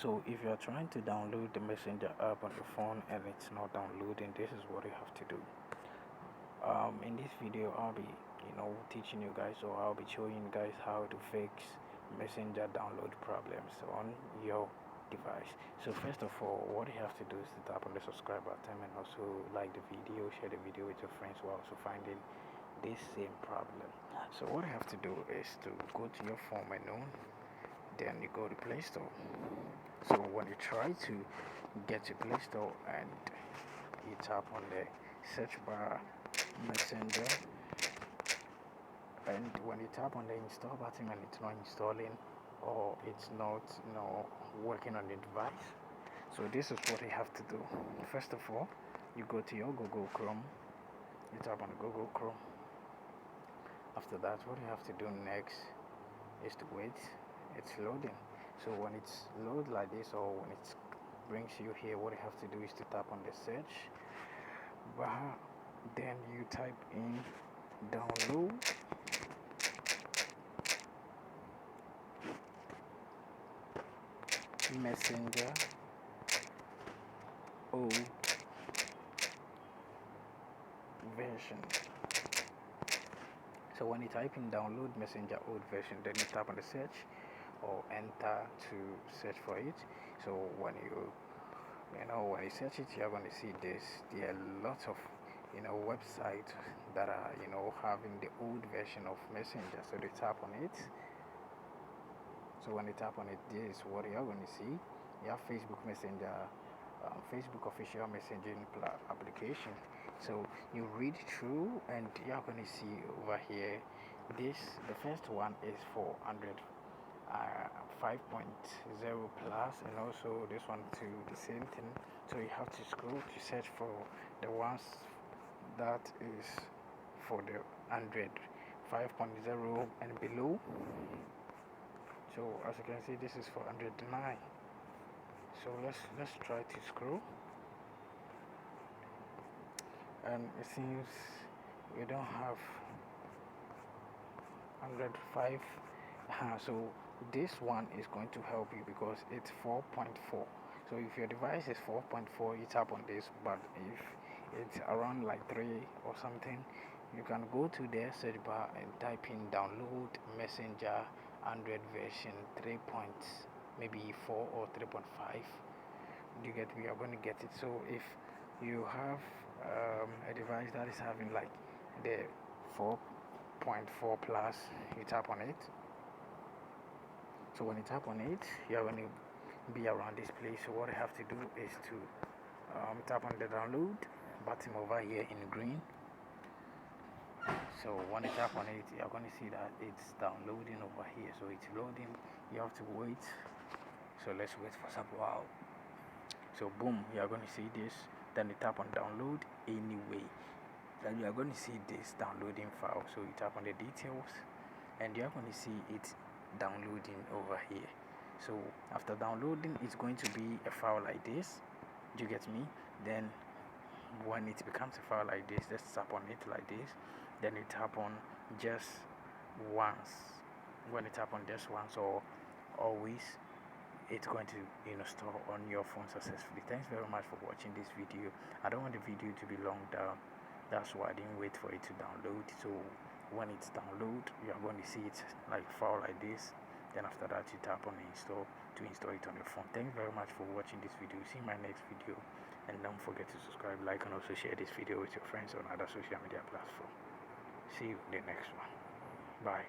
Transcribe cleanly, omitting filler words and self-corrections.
So if you are trying to download the Messenger app on your phone and it's not downloading, this is what you have to do. In this video I'll be teaching you guys, or I'll be showing you guys how to fix Messenger download problems on your device. So first of all, what you have to do is to tap on the subscribe button and also like the video, share the video with your friends who are also finding this same problem. So what you have to do is to go to your phone menu, then you go to Play Store. So when you try to get to Play Store and you tap on the search bar Messenger, and when you tap on the install button and it's not installing, or it's not working on the device, so this is what you have to do. First of all, you go to your Google Chrome, you tap on Google Chrome. After that, what you have to do next is to wait. It's loading. So when it's loaded like this, or when it brings you here, what you have to do is to tap on the search bar, then you type in download, Messenger old version. So when you type in download Messenger old version, then you tap on the search or enter to search for it. So when you search it, you're going to see this. There are lots of websites that are having the old version of Messenger. So they tap on it. So when you tap on it, this is what you're going to see. You have Facebook Messenger, Facebook official messaging application. So you read through and you're going to see over here, the first one is for Android 5.0 plus, and also this one too, the same thing. So you have to scroll to search for the ones that is for the Android 5.0 and below. So as you can see, this is for Android 9. So let's try to scroll, and it seems we don't have Android 5. So this one is going to help you because it's 4.4. So if your device is 4.4, you tap on this. But if it's around like 3 or something, you can go to the search bar and type in download Messenger Android version 3. Maybe 4 or 3.5. We are going to get it. So if you have a device that is having like the 4.4 plus, you tap on it. So when you tap on it, you are going to be around this place. So what you have to do is to tap on the download button over here in green. So when you tap on it, you're going to see that it's downloading over here. So it's loading. You have to wait. So let's wait for some while. So boom, you are going to see this. Then you tap on download anyway. Then you are going to see this downloading file. So you tap on the details, and you are going to see it downloading over here. So after downloading, it's going to be a file like this. Do you get me? Then when it becomes a file like this, let's tap on it like this. Then you tap on just once. When you tap on just once or always, it's going to store on your phone successfully. Thanks very much for watching this video. I don't want the video to be long down, that's why I didn't wait for it to download. So when it's download, you're going to see it like file like this. Then after that, you tap on install to install it on your phone. Thanks very much for watching this video. See my next video, and don't forget to subscribe, like, and also share this video with your friends on other social media platforms. See you in the next one. Bye.